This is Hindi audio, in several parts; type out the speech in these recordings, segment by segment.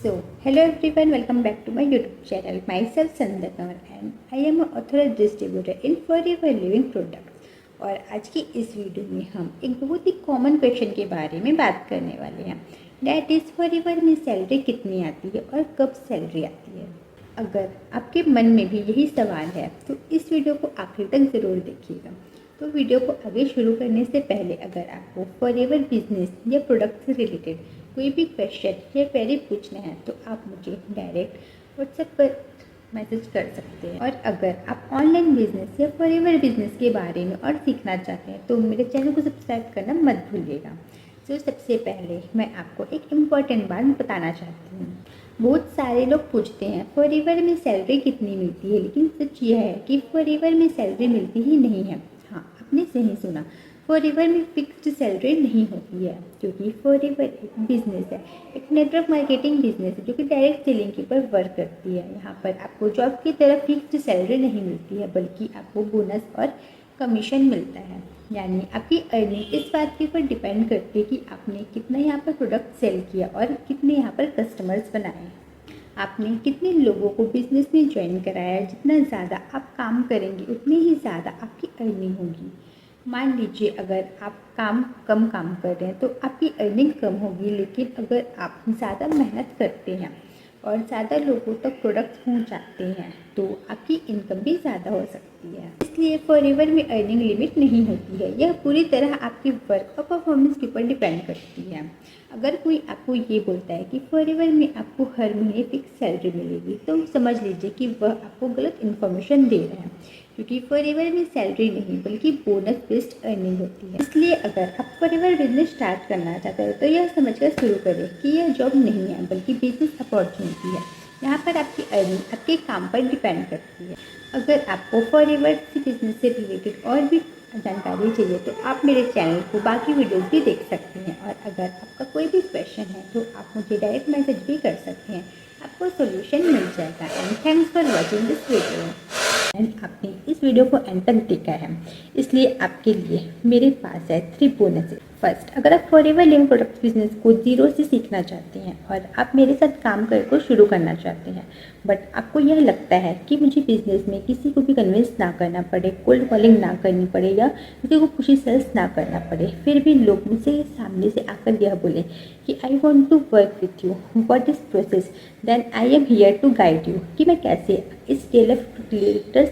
Hello everyone, welcome back to my YouTube channel. Myself Sandhya Kanwar and I am an authorized distributor in Forever Living Products. और आज की इस वीडियो में हम एक बहुत ही कॉमन क्वेश्चन के बारे में बात करने वाले हैं, डैट इज़ फॉरएवर में सैलरी कितनी आती है और कब सैलरी आती है। अगर आपके मन में भी यही सवाल है तो इस वीडियो को आखिर तक ज़रूर देखिएगा। तो वीडियो को आगे शुरू करने से पहले अगर आपको फॉरएवर बिजनेस या प्रोडक्ट से रिलेटेड कोई भी क्वेश्चन या क्वेरी पूछना है तो आप मुझे डायरेक्ट व्हाट्सएप पर मैसेज कर सकते हैं। और अगर आप ऑनलाइन बिजनेस या फॉरएवर बिजनेस के बारे में और सीखना चाहते हैं तो मेरे चैनल को सब्सक्राइब करना मत भूलिएगा। तो सबसे पहले मैं आपको एक इम्पॉर्टेंट बात बताना चाहती हूँ। बहुत सारे लोग पूछते हैं फॉरएवर में सैलरी कितनी मिलती है, लेकिन सच यह है कि फॉरएवर में सैलरी मिलती ही नहीं है। हाँ, आपने सही सुना, फॉरएवर में फिक्स्ड सैलरी नहीं होती है, क्योंकि फॉरएवर एक बिजनेस है, एक नेटवर्क मार्केटिंग बिजनेस है जो कि डायरेक्ट सेलिंग के ऊपर वर्क करती है। यहाँ पर आपको जॉब की तरफ फिक्स्ड सैलरी नहीं मिलती है, बल्कि आपको बोनस और कमीशन मिलता है। यानी आपकी अर्निंग इस बात के ऊपर डिपेंड करती है कि आपने कितना यहाँ पर प्रोडक्ट सेल किया और कितने यहाँ पर कस्टमर्स बनाए, आपने कितने लोगों को बिजनेस में ज्वाइन कराया। जितना ज़्यादा आप काम करेंगे उतनी ही ज़्यादा आपकी अर्निंग होगी। मान लीजिए अगर आप कम काम कर रहे हैं तो आपकी अर्निंग कम होगी, लेकिन अगर आप ज़्यादा मेहनत करते हैं और ज़्यादा लोगों तक प्रोडक्ट्स पहुंचाते हैं तो आपकी इनकम भी ज़्यादा हो सकती है। इसलिए फॉरएवर में अर्निंग लिमिट नहीं होती है, यह पूरी तरह आपके वर्क और परफॉर्मेंस के ऊपर डिपेंड करती है। अगर कोई आपको ये बोलता है कि फॉरएवर में आपको हर महीने फिक्स सैलरी मिलेगी तो समझ लीजिए कि वह आपको गलत इन्फॉर्मेशन दे रहा है, क्योंकि फॉरएवर में सैलरी नहीं बल्कि बोनस बेस्ड अर्निंग होती है। इसलिए अगर आप फॉरएवर बिजनेस स्टार्ट करना चाहते हो तो यह समझकर शुरू करें कि यह जॉब नहीं है बल्कि बिजनेस अपॉर्चुनिटी है। यहाँ पर आपकी अर्निंग आपके काम पर डिपेंड करती है। अगर आपको फॉरएवर बिजनेस से रिलेटेड और भी जानकारी चाहिए तो आप मेरे चैनल को बाकी वीडियोस भी देख सकते हैं। और अगर आपका कोई भी क्वेश्चन है तो आप मुझे डायरेक्ट मैसेज भी कर सकते हैं, आपको सोल्यूशन मिल जाएगा। And thanks for watching this video. And आपने इस वीडियो को एंड तक देखा है, इसलिए आपके लिए मेरे पास है 3 बोनसेस। फर्स्ट, अगर आप फॉरएवर लिविंग प्रोडक्ट बिजनेस को जीरो से सीखना चाहते हैं और आप मेरे साथ काम करके शुरू करना चाहते हैं, बट आपको यह लगता है कि मुझे बिजनेस में किसी को भी कन्विंस ना करना पड़े, कोल्ड कॉलिंग ना करनी पड़े या किसी को पुशी सेल्स ना करना पड़े, फिर भी लोग मुझसे सामने से आकर यह बोले कि I want to work with you, what is process, then I am here to guide you कि मैं कैसे इस टेलर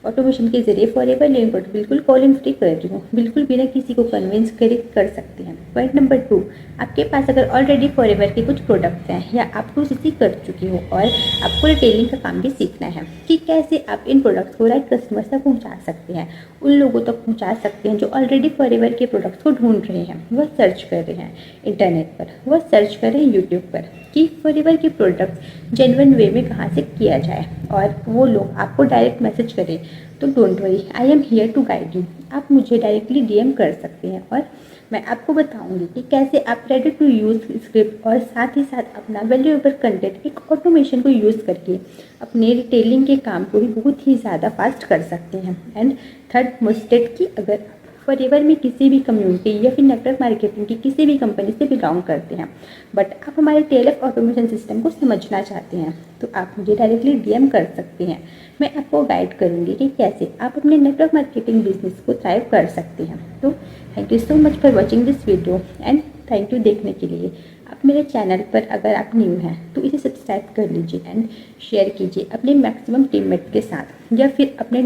ऑटोमेशन के जरिए फॉरएवर लिविंग प्रोडक्ट बिल्कुल कॉलिंग फ्री कर रही हूँ, बिल्कुल बिना किसी को कन्विंस कर सकते हैं। पॉइंट नंबर 2, आपके पास अगर ऑलरेडी फॉरएवर के कुछ प्रोडक्ट्स हैं या आप कुछ इसी कर चुकी हो और आपको रिटेलिंग का काम भी सीखना है कि कैसे आप इन प्रोडक्ट्स को राइट कस्टमर्स तक पहुँचा सकते हैं, उन लोगों तक पहुँचा सकते हैं जो ऑलरेडी फॉरएवर के प्रोडक्ट्स को ढूंढ रहे हैं, वह सर्च कर रहे हैं इंटरनेट पर, वह सर्च कर रहे हैं यूट्यूब पर कि फॉरएवर के प्रोडक्ट्स जेन्युइन वे में कहाँ से किया जाए, और वो लोग आपको डायरेक्ट मैसेज करें तो don't worry, I am here to guide you. आप मुझे डायरेक्टली डीएम कर सकते हैं और मैं आपको बताऊंगी कि कैसे आप रेडी टू यूज़ स्क्रिप्ट और साथ ही साथ अपना वैल्यूएबल कंटेंट एक ऑटोमेशन को यूज़ करके अपने रिटेलिंग के काम को भी बहुत ही ज़्यादा फास्ट कर सकते हैं। एंड थर्ड मोस्ट की, अगर फॉरएवर में किसी भी कम्युनिटी या फिर नेटवर्क मार्केटिंग की किसी भी कंपनी से बिलोंग करते हैं बट आप हमारे टेलर ऑटोमेशन सिस्टम को समझना चाहते हैं तो आप मुझे डायरेक्टली डीएम कर सकते हैं। मैं आपको गाइड करूंगी कि कैसे आप अपने नेटवर्क मार्केटिंग बिजनेस को थ्राइव कर सकते हैं। तो thank you so much for watching this video and thank you देखने के लिए। आप मेरे चैनल पर अगर आप न्यू हैं तो इसे सब्सक्राइब कर लीजिए एंड शेयर कीजिए अपने मैक्सिमम टीममेट के साथ या फिर अपने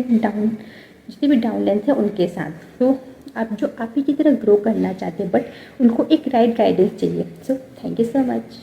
जितने भी डाउनलाइंस हैं उनके साथ, तो आप ही की तरह ग्रो करना चाहते हैं बट उनको एक राइट गाइडेंस चाहिए। So thank you so much.